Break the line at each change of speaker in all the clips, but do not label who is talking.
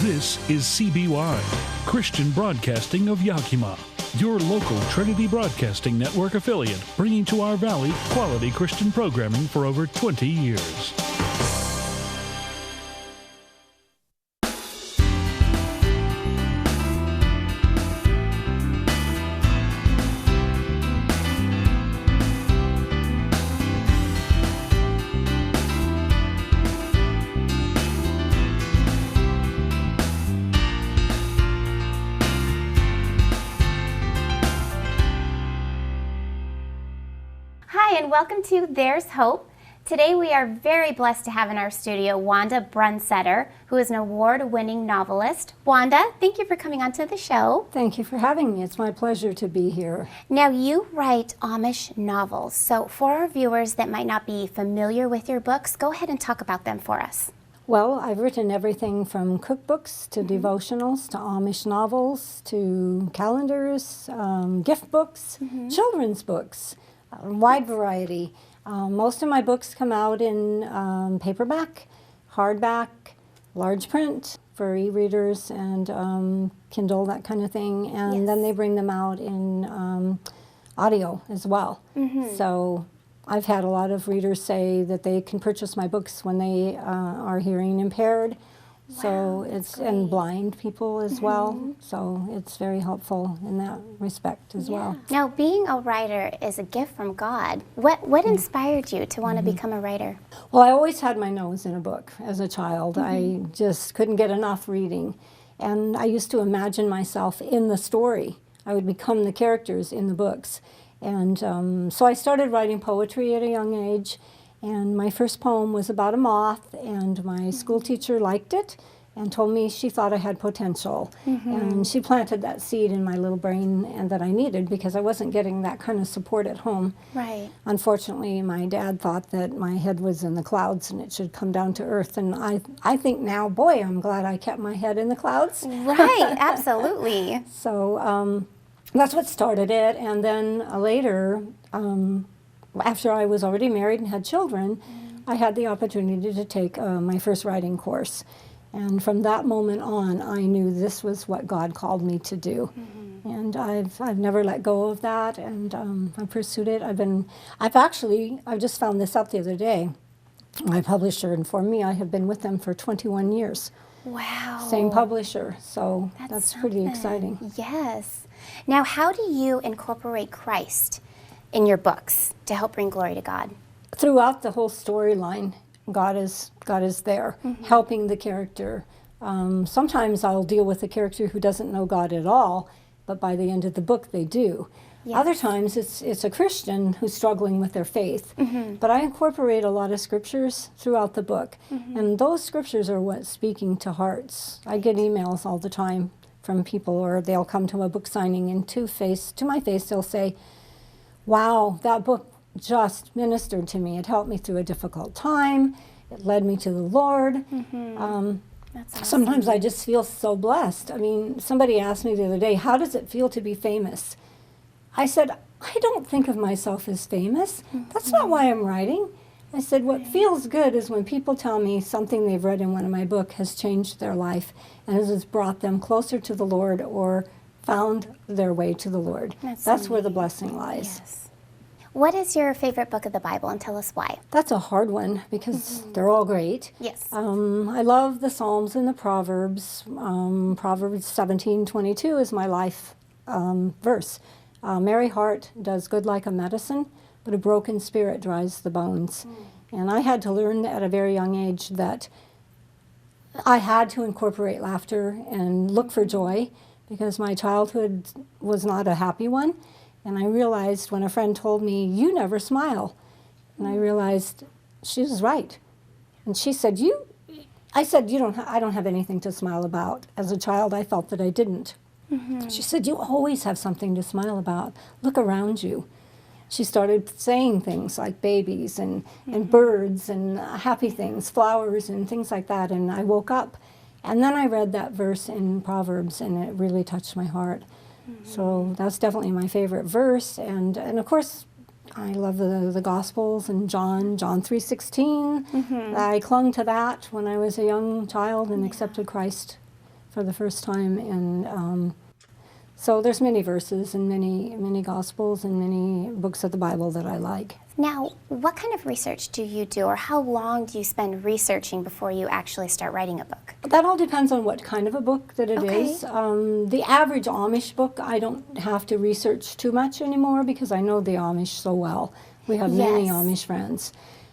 This is CBY, Christian Broadcasting of Yakima, your local Trinity Broadcasting Network affiliate, bringing to our valley quality Christian programming for over 20 years.
And welcome to There's Hope. Today we are very blessed to have in our studio Wanda Brunstetter, who is an award-winning novelist. Wanda, thank you for coming onto the show.
Thank you for having me. It's my pleasure to be here.
Now you write Amish novels, so for our viewers that might not be familiar with your books, go ahead and talk about them for us.
Well, I've written everything from cookbooks to devotionals to Amish novels to calendars, gift books, children's books. A wide variety. Most of my books come out in paperback, hardback, large print for e-readers and Kindle, that kind of thing. And then they bring them out in audio as well. So I've had a lot of readers say that they can purchase my books when they are hearing impaired. So it's, and blind people as well, so it's very helpful in that respect as well.
Now, being a writer is a gift from God. What inspired you to want to become a writer?
Well, I always had my nose in a book as a child. I just couldn't get enough reading. And I used to imagine myself in the story. I would become the characters in the books. And so I started writing poetry at a young age. And my first poem was about a moth, and my school teacher liked it and told me she thought I had potential. And she planted that seed in my little brain and that I needed because I wasn't getting that kind of support at home.
Right.
Unfortunately, my dad thought that my head was in the clouds and it should come down to earth. And I think now, boy, I'm glad I kept my head in the clouds.
Right, absolutely.
So that's what started it. And then later, after I was already married and had children, I had the opportunity to take my first writing course. And from that moment on, I knew this was what God called me to do. And I've never let go of that, and I pursued it. I've just found this out the other day. My publisher informed me I have been with them for 21 years.
Wow.
Same publisher, so that's pretty exciting.
Yes. Now, how do you incorporate Christ in your books to help bring glory to God?
Throughout the whole storyline, God is there, helping the character. Sometimes I'll deal with a character who doesn't know God at all, but by the end of the book they do. Other times it's a Christian who's struggling with their faith. But I incorporate a lot of scriptures throughout the book, and those scriptures are what's speaking to hearts. I get emails all the time from people, or they'll come to a book signing and to my face they'll say, "Wow, that book just ministered to me. It helped me through a difficult time. It led me to the Lord."
That's awesome.
Sometimes I just feel so blessed. I mean, somebody asked me the other day, how does it feel to be famous? I said, I don't think of myself as famous. That's not why I'm writing. I said, what feels good is when people tell me something they've read in one of my books has changed their life and has brought them closer to the Lord or found their way to the Lord. That's where the blessing lies.
Yes. What is your favorite book of the Bible, and tell us why?
That's a hard one because they're all great.
Yes.
I love the Psalms and the Proverbs. Proverbs 17:22 is my life verse. Merry heart does good like a medicine, but a broken spirit dries the bones. And I had to learn at a very young age that I had to incorporate laughter and look for joy because my childhood was not a happy one. And I realized when a friend told me, "You never smile," and I realized she was right. And she said, I said, I don't have anything to smile about. As a child, I felt that I didn't. She said, "You always have something to smile about. Look around you." She started saying things like babies and birds and happy things, flowers and things like that. And I woke up. And then I read that verse in Proverbs, and it really touched my heart. So that's definitely my favorite verse. And of course, I love the Gospels and John 3:16. I clung to that when I was a young child and accepted Christ for the first time. And so there's many verses and many Gospels and many books of the Bible that I like.
Now, what kind of research do you do, or how long do you spend researching before you actually start writing a book?
That all depends on what kind of a book that it
Okay.
is. The average Amish book, I don't have to research too much anymore because I know the Amish so well. We have many
Yes.
Amish friends.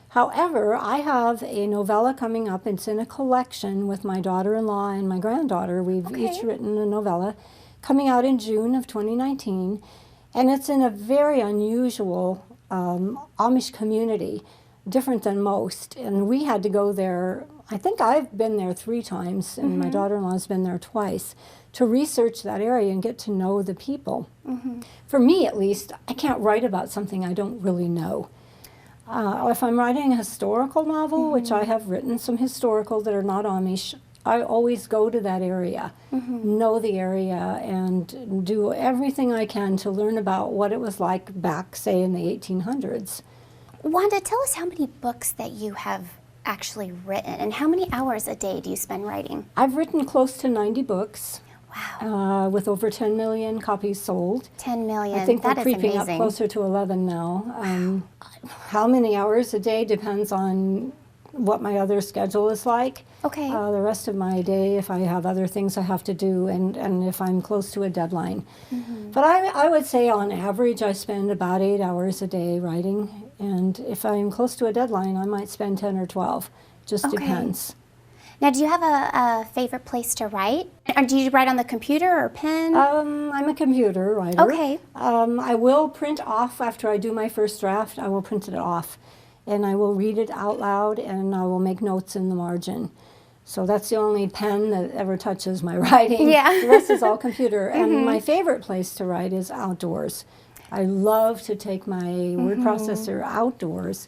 However, I have a novella coming up. It's in a collection with my daughter-in-law and my granddaughter. We've
Okay.
each written a novella coming out in June of 2019. And it's in a very unusual Amish community, different than most. And we had to go there, I think I've been there 3 times, and my daughter-in-law's been there twice, to research that area and get to know the people. For me, at least, I can't write about something I don't really know. If I'm writing a historical novel, which I have written some historical that are not Amish, I always go to that area, know the area, and do everything I can to learn about what it was like back, say, in the 1800s.
Wanda, tell us how many books that you have actually written, and how many hours a day do you spend writing?
I've written close to 90 books,
Wow,
with over 10 million copies sold.
10 million.
I think
That
we're
is
creeping
amazing.
up closer to 11 now. How many hours a day depends on what my other schedule is like.
Okay.
The rest of my day, if I have other things I have to do, and if I'm close to a deadline. But I would say on average I spend about 8 hours a day writing, and if I'm close to a deadline I might spend 10 or 12. Just
Okay.
depends.
Now, do you have a favorite place to write? Or do you write on the computer or pen?
I'm a computer writer.
Okay.
I will print off after I do my first draft. I will print it off, and I will read it out loud, and I will make notes in the margin. So that's the only pen that ever touches my writing.
Yeah.
The rest is all computer. And my favorite place to write is outdoors. I love to take my word processor outdoors,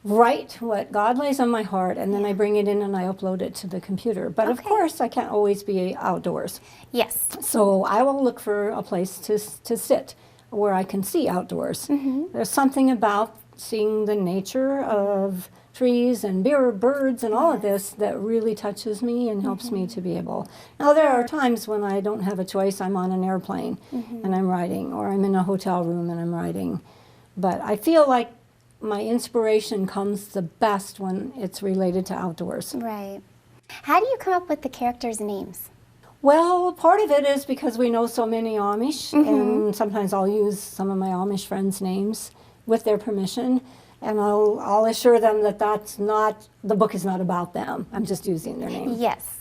write what God lays on my heart, and then I bring it in and I upload it to the computer. But of
Okay.
course, I can't always be outdoors.
Yes.
So I will look for a place to sit where I can see outdoors. There's something about seeing the nature of trees and birds and all of this that really touches me and helps me to be able. Now there are times when I don't have a choice. I'm on an airplane and I'm writing, or I'm in a hotel room and I'm writing. But I feel like my inspiration comes the best when it's related to outdoors.
Right. How do you come up with the characters' names?
Well, part of it is because we know so many Amish, and sometimes I'll use some of my Amish friends' names with their permission, and I'll assure them that the book is not about them. I'm just using their name.
Yes.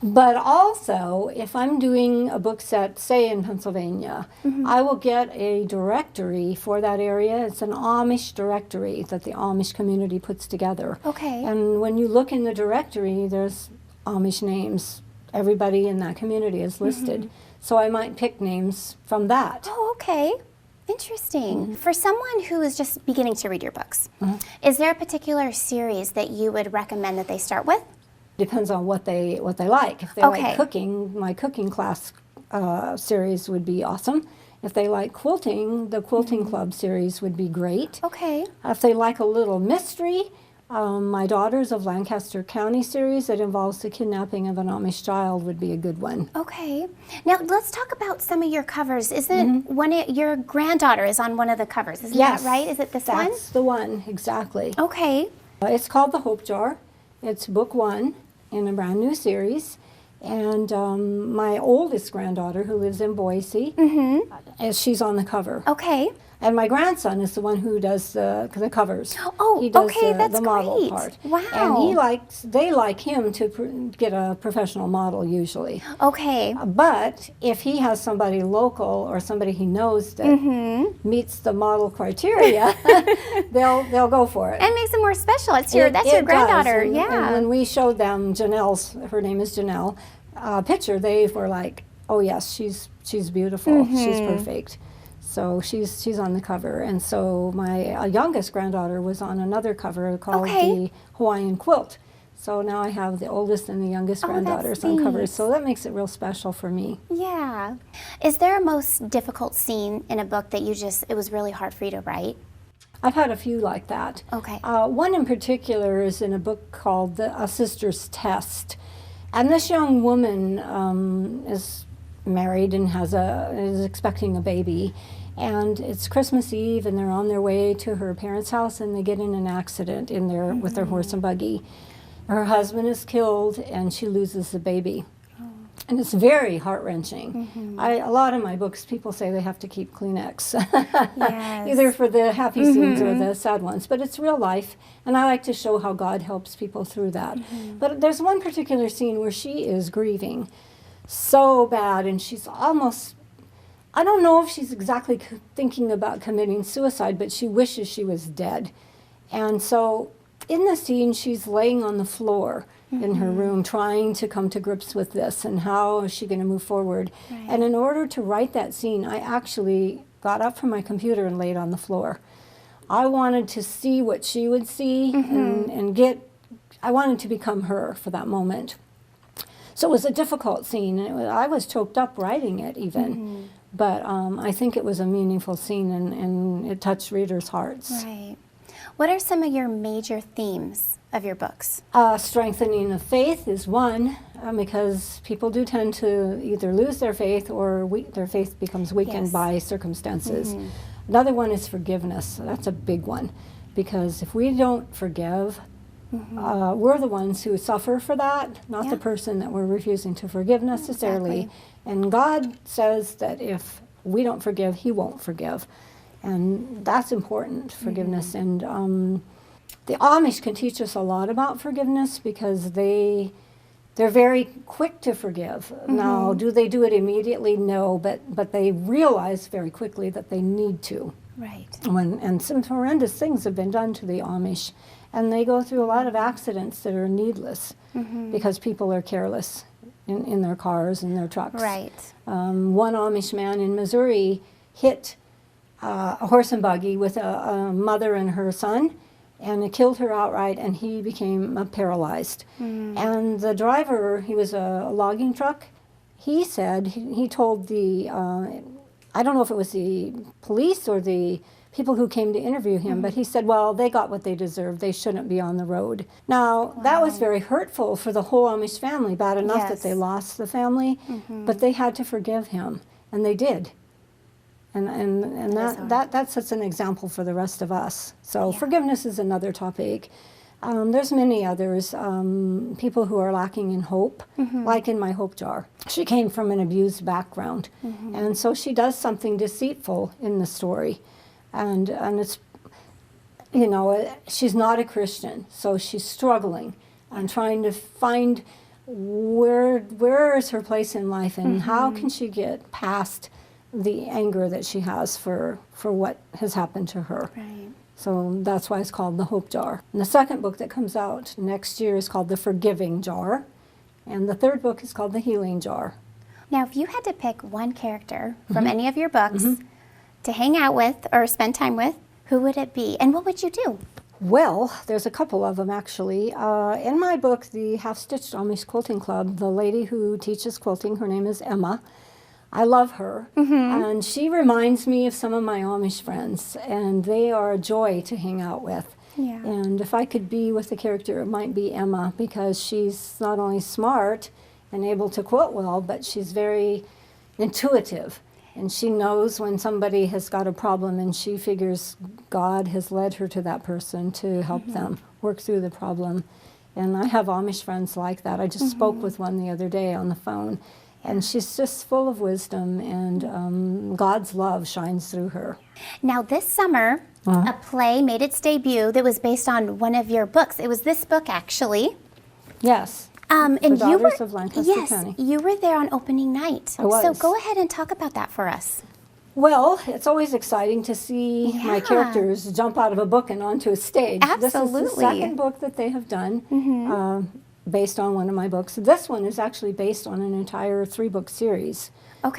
But also, if I'm doing a book set, say in Pennsylvania, I will get a directory for that area. It's an Amish directory that the Amish community puts together.
Okay.
And when you look in the directory, there's Amish names. Everybody in that community is listed. So I might pick names from that.
Oh, okay. Interesting. For someone who is just beginning to read your books, is there a particular series that you would recommend that they start with?
Depends on what they like. If they
Okay.
like cooking, my cooking class series would be awesome. If they like quilting, the Quilting Club series would be great.
Okay.
If they like a little mystery, my Daughters of Lancaster County series that involves the kidnapping of an Amish child would be a good one.
Okay. Now let's talk about some of your covers. Isn't your granddaughter is on one of the covers? Isn't that right? Is it this one?
That's the one, exactly.
Okay.
It's called The Hope Jar. It's book 1 in a brand new series. And my oldest granddaughter, who lives in Boise, she's on the cover.
Okay.
And my grandson is the one who does the covers.
Oh,
he does
okay, that's
the model
great.
part.
Wow.
And they like him to get a professional model usually.
Okay.
But if he has somebody local or somebody he knows that meets the model criteria, they'll go for it.
And makes it more special. That's your
It
granddaughter.
does.
Yeah.
And when we showed them her name is Janelle, picture, they were like, "Oh yes, she's beautiful. She's perfect." So she's on the cover, and so my youngest granddaughter was on another cover called the Hawaiian Quilt. So now I have the oldest and the youngest granddaughters on covers. So that makes it real special for me.
Yeah. Is there a most difficult scene in a book that it was really hard for you to write?
I've had a few like that.
Okay.
One in particular is in a book called A Sister's Test. And this young woman is married and is expecting a baby. And it's Christmas Eve, and they're on their way to her parents' house, and they get in an accident in there with their horse and buggy. Her husband is killed, and she loses the baby. And it's very heart-wrenching. A lot of my books, people say they have to keep Kleenex, either for the happy scenes or the sad ones. But it's real life, and I like to show how God helps people through that. But there's one particular scene where she is grieving so bad, and she's almost, I don't know if she's exactly thinking about committing suicide, but she wishes she was dead. And so in the scene, she's laying on the floor in her room trying to come to grips with this and how is she going to move forward. And in order to write that scene, I actually got up from my computer and laid on the floor. I wanted to see what she would see and I wanted to become her for that moment. So it was a difficult scene. I was choked up writing it even. But I think it was a meaningful scene and it touched readers' hearts.
Right. What are some of your major themes of your books?
Strengthening of faith is one, because people do tend to either lose their faith or their faith becomes weakened by circumstances. Another one is forgiveness. That's a big one, because if we don't forgive, we're the ones who suffer for that, not the person that we're refusing to forgive necessarily. And God says that if we don't forgive, He won't forgive. And that's important, forgiveness. And the Amish can teach us a lot about forgiveness because they're very quick to forgive. Now, do they do it immediately? No, but they realize very quickly that they need to.
Right.
And some horrendous things have been done to the Amish. And they go through a lot of accidents that are needless because people are careless in their cars and their trucks.
Right.
One Amish man in Missouri hit a horse and buggy with a mother and her son, and it killed her outright, and he became paralyzed. And the driver, he was a logging truck, he said, he told the, I don't know if it was the police or the people who came to interview him, but he said, well, they got what they deserved. They shouldn't be on the road. Now, that was very hurtful for the whole Amish family, bad enough that they lost the family, but they had to forgive him, and they did. And that sets an example for the rest of us. So forgiveness is another topic. There's many others. People who are lacking in hope, like in my hope jar. She came from an abused background, and so she does something deceitful in the story. And it's, you know, she's not a Christian, so she's struggling and trying to find where is her place in life and how can she get past the anger that she has for what has happened to her.
Right.
So that's why it's called The Hope Jar. And the second book that comes out next year is called The Forgiving Jar. And the third book is called The Healing Jar.
Now, if you had to pick one character from any of your books to hang out with or spend time with, who would it be? And what would you do?
Well, there's a couple of them, actually. In my book, The Half-Stitched Amish Quilting Club, the lady who teaches quilting, her name is Emma. I love her, and she reminds me of some of my Amish friends, and they are a joy to hang out with.
Yeah.
And if I could be with the character, it might be Emma, because she's not only smart and able to quilt well, but she's very intuitive, and she knows when somebody has got a problem, and she figures God has led her to that person to help them work through the problem. And I have Amish friends like that. I just spoke with one the other day on the phone. And she's just full of wisdom, and God's love shines through her.
Now, this summer, a play made its debut that was based on one of your books. It was this book, actually.
Yes.
And
The
you
Daughters
were,
of Lancaster County.
you were there on opening night.
I was.
So go ahead and talk about that for us.
Well, it's always exciting to see my characters jump out of a book and onto a stage.
Absolutely.
This is the second book that they have done. Based on one of my books. This one is actually based on an entire 3-book series,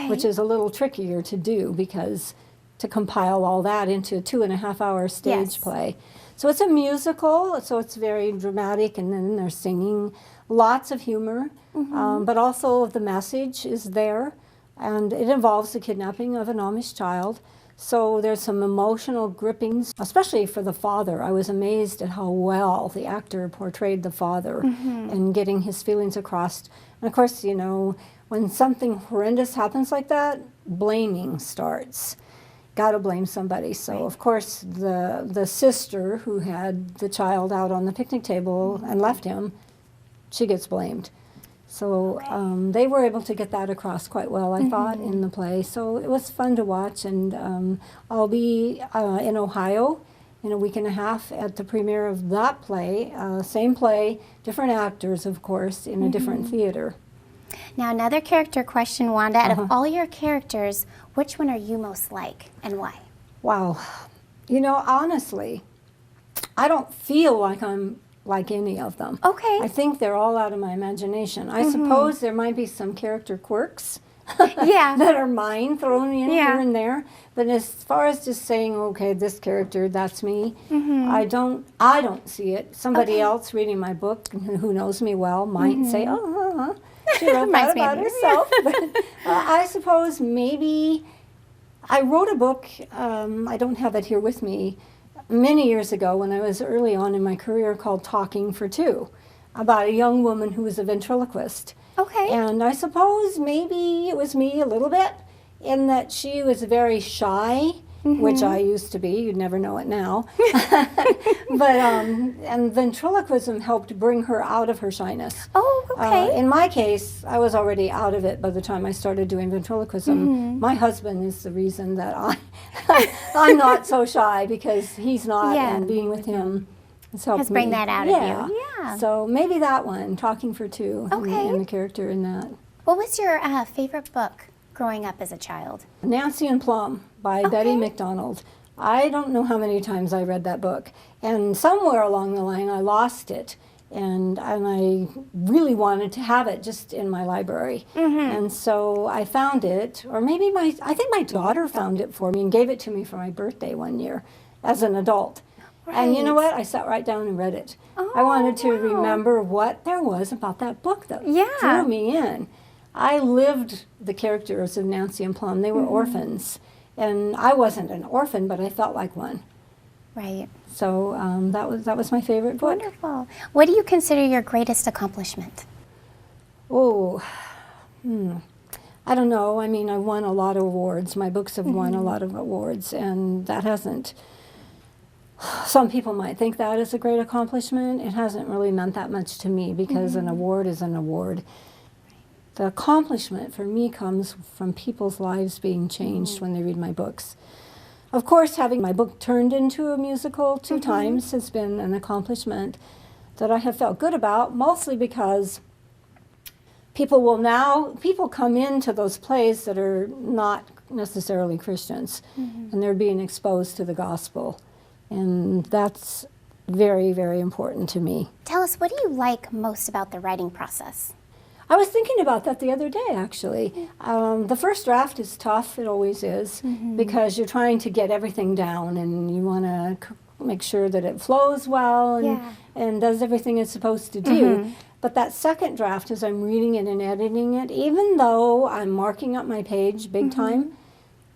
which is a little trickier to do because to compile all that into a 2.5-hour stage play. So it's a musical, so it's very dramatic, and then they're singing, lots of humor, but also the message is there, and it involves the kidnapping of an Amish child. So there's some emotional grippings, especially for the father. I was amazed at how well the actor portrayed the father and getting his feelings across. And of course, you know, when something horrendous happens like that, blaming starts. Got to blame somebody. So of course, the sister who had the child out on the picnic table and left him, she gets blamed. So they were able to get that across quite well, I thought, in the play. So it was fun to watch, and I'll be in Ohio in a week and a half at the premiere of that play. Same play, different actors, of course, in a different theater.
Now, another character question, Wanda. Out of all your characters, which one are you most like, and why?
Wow. You know, honestly, I don't feel like I'm like any of them.
Okay.
I think they're all out of my imagination. I suppose there might be some character quirks
Yeah.
that are mine thrown in here and there. But as far as just saying, okay, this character, that's me, I don't see it. Somebody else reading my book who knows me well might say, oh, she wrote that about herself. But I suppose maybe I wrote a book, I don't have it here with me, many years ago when I was early on in my career, called Talking for Two, about a young woman who was a ventriloquist.
Okay.
And I suppose maybe it was me a little bit, in that she was very shy, which I used to be. You'd never know it now. But and ventriloquism helped bring her out of her shyness.
Oh, okay.
In my case, I was already out of it by the time I started doing ventriloquism. My husband is the reason that I'm not so shy, because he's not, and being with him has helped me.
Bring that out of you. Yeah.
So maybe that one, Talking for Two,
Okay.
and the character in that.
What was your favorite book growing up as a child?
Nancy and Plum by Betty McDonald. I don't know how many times I read that book, and somewhere along the line I lost it, and I really wanted to have it just in my library. And so I found it, or maybe I think my daughter found it for me and gave it to me for my birthday one year as an adult. And you know what? I sat right down and read it. I wanted to remember what there was about that book that drew me in. I lived the characters of Nancy and Plum. They were orphans. And I wasn't an orphan, but I felt like one.
Right.
So that was my favorite book.
Wonderful. What do you consider your greatest accomplishment?
Oh, I don't know. I mean, I won a lot of awards. My books have won a lot of awards, and that hasn't... Some people might think that is a great accomplishment. It hasn't really meant that much to me, because an award is an award. The accomplishment for me comes from people's lives being changed when they read my books. Of course, having my book turned into a musical 2 times has been an accomplishment that I have felt good about, mostly because people come into those plays that are not necessarily Christians, and they're being exposed to the gospel. And that's very, very important to me.
Tell us, what do you like most about the writing process?
I was thinking about that the other day, actually. The first draft is tough, it always is, because you're trying to get everything down, and you want to make sure that it flows well and does everything it's supposed to do. But that second draft, as I'm reading it and editing it, even though I'm marking up my page big time,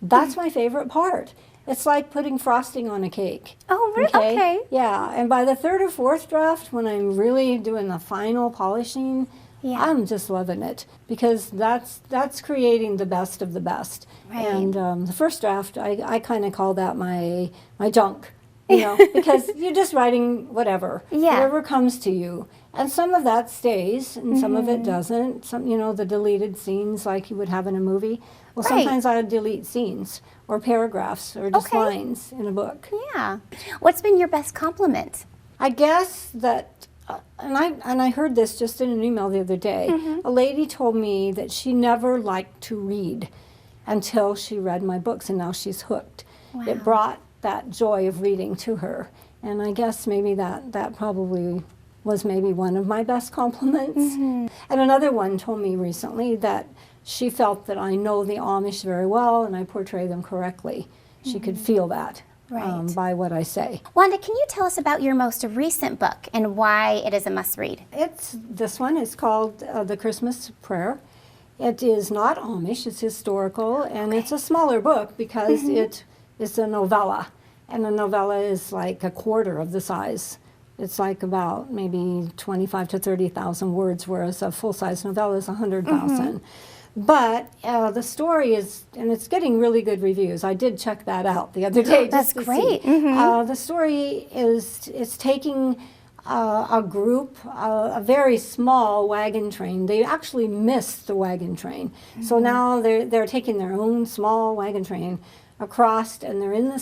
that's my favorite part. It's like putting frosting on a cake.
Oh, really? Okay.
Yeah, and by the third or fourth draft, when I'm really doing the final polishing, I'm just loving it, because that's creating the best of the best.
Right.
And the first draft, I kind of call that my junk, you know, because you're just writing whatever comes to you. And some of that stays, and some of it doesn't. Some, you know, the deleted scenes like you would have in a movie. Well, sometimes I delete scenes or paragraphs or just lines in a book.
Yeah. What's been your best compliment?
I guess that, and I heard this just in an email the other day. A lady told me that she never liked to read until she read my books, and now she's hooked.
Wow.
It brought that joy of reading to her. And I guess maybe that probably was maybe one of my best compliments. And another one told me recently that she felt that I know the Amish very well and I portray them correctly. She could feel that by what I say.
Wanda, can you tell us about your most recent book and why it is a must-read?
This one is called The Christmas Prayer. It is not Amish, it's historical, and it's a smaller book because it is a novella. And a novella is like a quarter of the size. It's like about maybe 25 to 30,000 words, whereas a full-size novella is 100,000. But the story is, and it's getting really good reviews. I did check that out the other day.
That's
just to
great.
See. The story is taking a group, a very small wagon train. They actually missed the wagon train. So now they're taking their own small wagon train across, and they're in the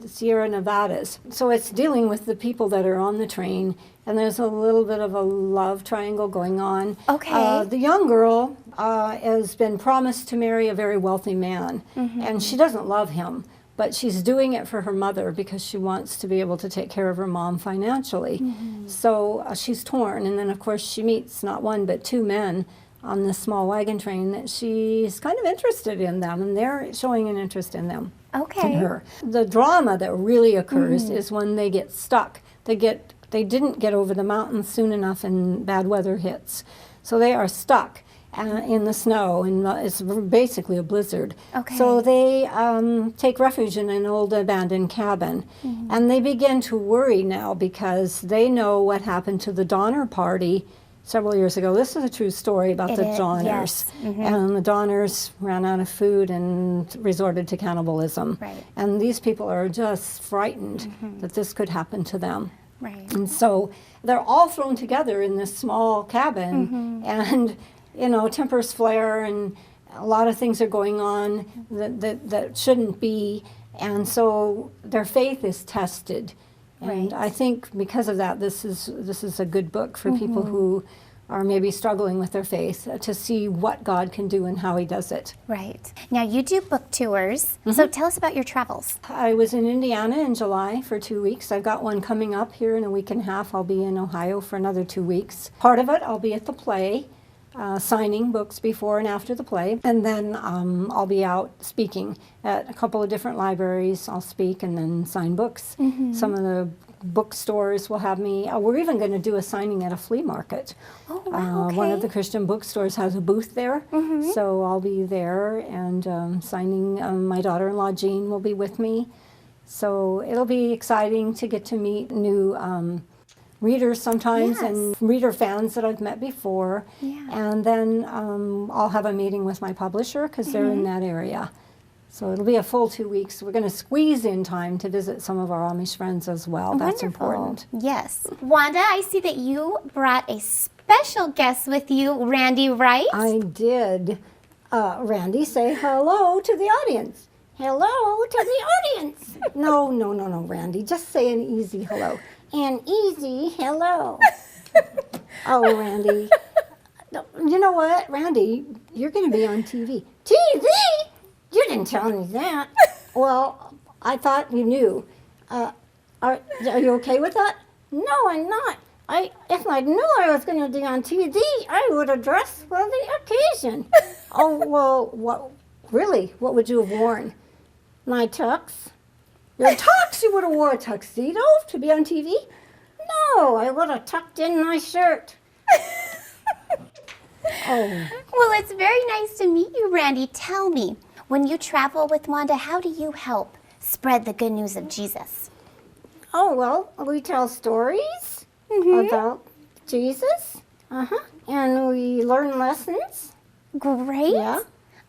Sierra Nevadas. So it's dealing with the people that are on the train, and there's a little bit of a love triangle going on.
Okay.
The young girl has been promised to marry a very wealthy man, and she doesn't love him, but she's doing it for her mother because she wants to be able to take care of her mom financially. So she's torn, and then of course she meets not one but two men on this small wagon train that she's kind of interested in them, and they're showing an interest in them.
Okay.
In her. The drama that really occurs is when they get stuck. They didn't get over the mountains soon enough, and bad weather hits. So they are stuck in the snow, and it's basically a blizzard.
Okay.
So they take refuge in an old abandoned cabin, and they begin to worry now because they know what happened to the Donner Party several years ago. This is a true story about the Donners.
Yes.
And the Donners ran out of food and resorted to cannibalism.
Right.
And these people are just frightened that this could happen to them.
Right.
And so they're all thrown together in this small cabin, and tempers flare, and a lot of things are going on that shouldn't be, and so their faith is tested. And I think because of that, this is a good book for people who are maybe struggling with their faith, to see what God can do and how he does it.
Right. Now you do book tours, so tell us about your travels.
I was in Indiana in July for 2 weeks. I've got one coming up here in a week and a half. I'll be in Ohio for another 2 weeks. Part of it, I'll be at the play, signing books before and after the play. And then I'll be out speaking at a couple of different libraries. I'll speak and then sign books. Some of the bookstores will have me. We're even going to do a signing at a flea market.
Oh, wow, okay.
One of the Christian bookstores has a booth there, so I'll be there and signing. My daughter-in-law Jean will be with me, so it'll be exciting to get to meet new readers sometimes, and reader fans that I've met before. And then I'll have a meeting with my publisher because they're in that area. So it'll be a full 2 weeks. We're going to squeeze in time to visit some of our Amish friends as well. That's important.
Yes. Wanda, I see that you brought a special guest with you, Randy Wright.
I did. Randy, say hello to the audience. Hello to the audience. No, Randy. Just say an easy hello. An easy hello. Oh, Randy. You know what, Randy? You're going to be on TV. TV? You didn't tell me that. Well, I thought you knew. Are you okay with that? No, I'm not. If I knew I was going to be on TV, I would have dressed for the occasion. Oh, well, what? Really? What would you have worn? My tux? Your tux? You would have wore a tuxedo to be on TV? No, I would have tucked in my shirt. Oh.
Well, it's very nice to meet you, Randy. Tell me, when you travel with Wanda, how do you help spread the good news of Jesus?
Oh, well, we tell stories about Jesus. And we learn lessons.
Great.
Yeah.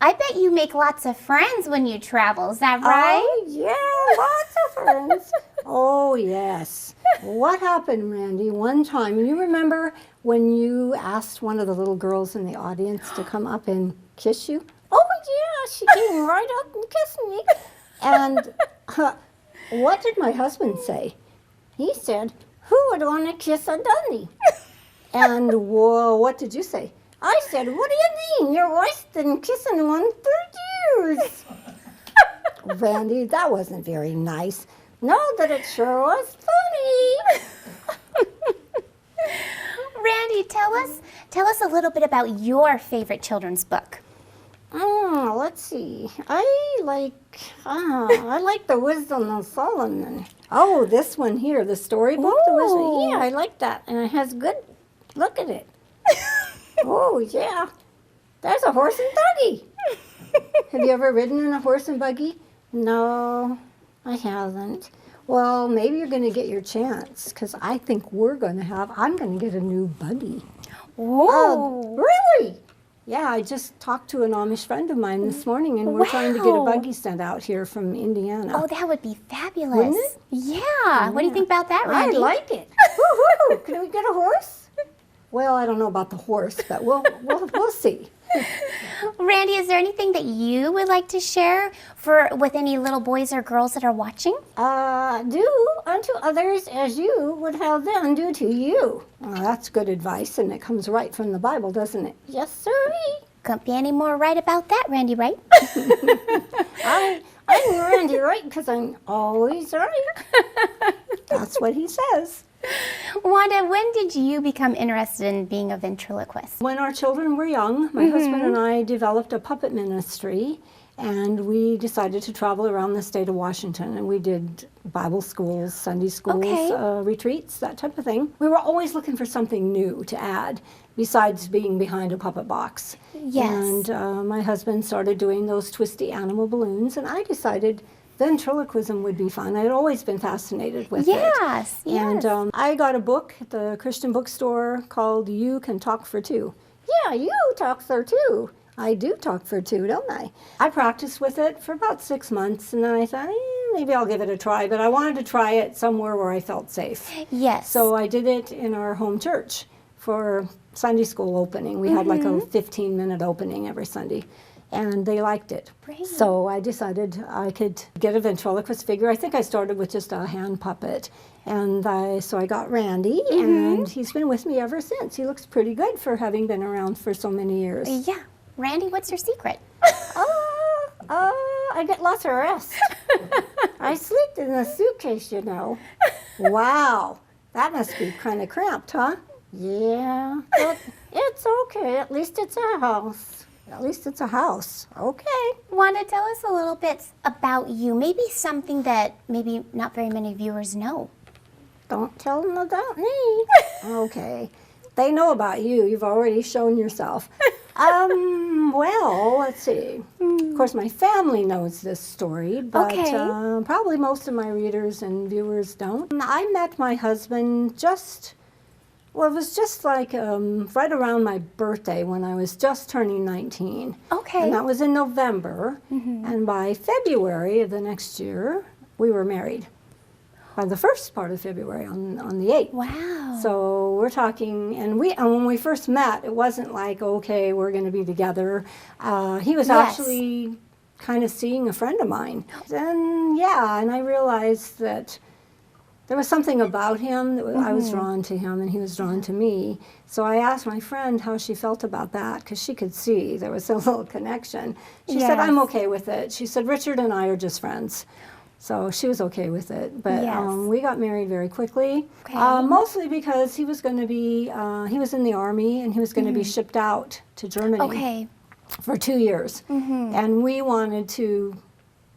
I bet you make lots of friends when you travel. Is that right?
Oh, yeah, lots of friends. Oh, yes. What happened, Randy, one time? You remember when you asked one of the little girls in the audience to come up and kiss you? Oh, yeah, she came right up and kissed me. And what did my husband say? He said, who would want to kiss a Dundee? And what did you say? I said, what do you mean? Your wife's been kissing one for years. Randy, that wasn't very nice. No, but it sure was funny.
Randy, tell us a little bit about your favorite children's book.
Let's see. I like The Wisdom of Solomon. Oh, this one here, the storybook, The Wisdom. Yeah, I like that. And it has good, look at it. Oh, yeah. There's a horse and buggy. Have you ever ridden in a horse and buggy? No. I haven't. Well, maybe you're going to get your chance, because I think I'm going to get a new buggy.
Whoa.
Really? Yeah, I just talked to an Amish friend of mine this morning, and we're trying to get a
Wow.
buggy sent out here from Indiana.
Oh, that would be fabulous.
Wouldn't it?
Yeah. What do you think about that, Randy?
I like it. Woohoo! Can we get a horse? Well, I don't know about the horse, but we'll see.
Randy, is there anything that you would like to share with any little boys or girls that are watching?
Do unto others as you would have them do to you. That's good advice, and it comes right from the Bible, doesn't it? Yes, sirree.
Couldn't be any more right about that, Randy, right?
I'm Randy right because I'm always right. That's what he says.
Wanda, when did you become interested in being a ventriloquist?
When our children were young, my husband and I developed a puppet ministry, and we decided to travel around the state of Washington, and we did Bible schools, Sunday schools,
Okay.
retreats, that type of thing. We were always looking for something new to add besides being behind a puppet box.
Yes.
And my husband started doing those twisty animal balloons, and I decided ventriloquism would be fun. I'd always been fascinated with it.
Yes, yes.
And I got a book at the Christian bookstore called You Can Talk for Two. Yeah, you talk for two. I do talk for two, don't I? I practiced with it for about 6 months, and then I thought, maybe I'll give it a try. But I wanted to try it somewhere where I felt safe.
Yes.
So I did it in our home church for Sunday school opening. We had like a 15-minute opening every Sunday. And they liked it.
Great.
So I decided I could get a ventriloquist figure. I think I started with just a hand puppet. And so I got Randy, and he's been with me ever since. He looks pretty good for having been around for so many years.
Yeah. Randy, what's your secret?
I get lots of rest. I sleep in a suitcase, you know. Wow, that must be kind of cramped, huh? Yeah, but it's okay. At least it's a house. At least it's a house. Okay.
Wanda, tell us a little bit about you. Maybe something that maybe not very many viewers know.
Don't tell them about me. Okay. They know about you. You've already shown yourself. Well, let's see. Of course, my family knows this story, but
Okay.
Probably most of my readers and viewers don't. I met my husband it was just like right around my birthday when I was just turning 19.
Okay.
And that was in November. And by February of the next year, we were married. By the first part of February, on the 8th.
Wow.
So we're talking, and when we first met, it wasn't like, okay, we're going to be together. He was actually kind of seeing a friend of mine. And I realized that there was something about him that I was drawn to him, and he was drawn to me. So I asked my friend how she felt about that, because she could see there was a little connection. She said, I'm okay with it. She said, Richard and I are just friends. So she was okay with it. But we got married very quickly, mostly because he was going to be, he was in the Army, and he was going to be shipped out to Germany for 2 years. And we wanted to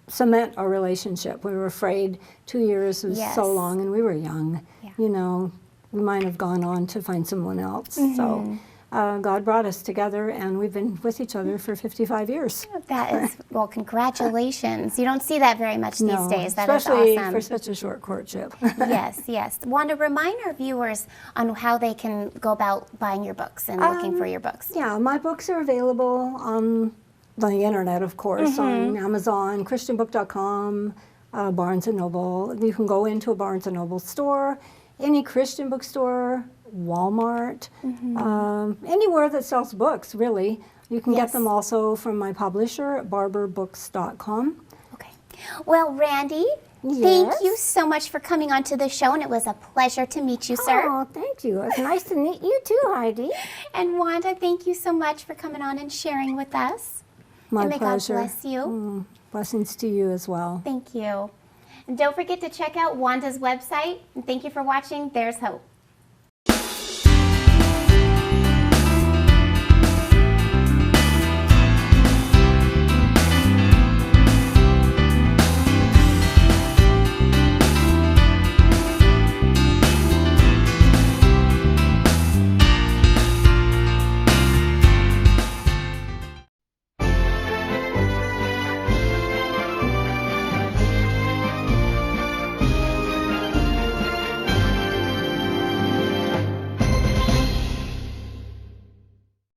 cement our relationship. We were afraid 2 years was so long, and we were young. You know, we might have gone on to find someone else. So God brought us together, and we've been with each other for 55 years.
That is, well, congratulations. You don't see that very much these days. That is
especially
awesome.
for such a short courtship.
Yes. Wanda, remind our viewers on how they can go about buying your books and looking for your books.
Yeah, my books are available on the internet, of course, on Amazon, ChristianBook.com, Barnes & Noble. You can go into a Barnes & Noble store, any Christian bookstore, Walmart, anywhere that sells books, really. You can get them also from my publisher at barberbooks.com.
Okay. Well, Randy, thank you so much for coming onto the show, and it was a pleasure to meet you, sir.
Oh, thank you. It's nice to meet you too, Heidi.
And Wanda, thank you so much for coming on and sharing with us.
My
and may
pleasure.
God bless you.
Blessings to you as well.
Thank you. And don't forget to check out Wanda's website. And thank you for watching There's Hope.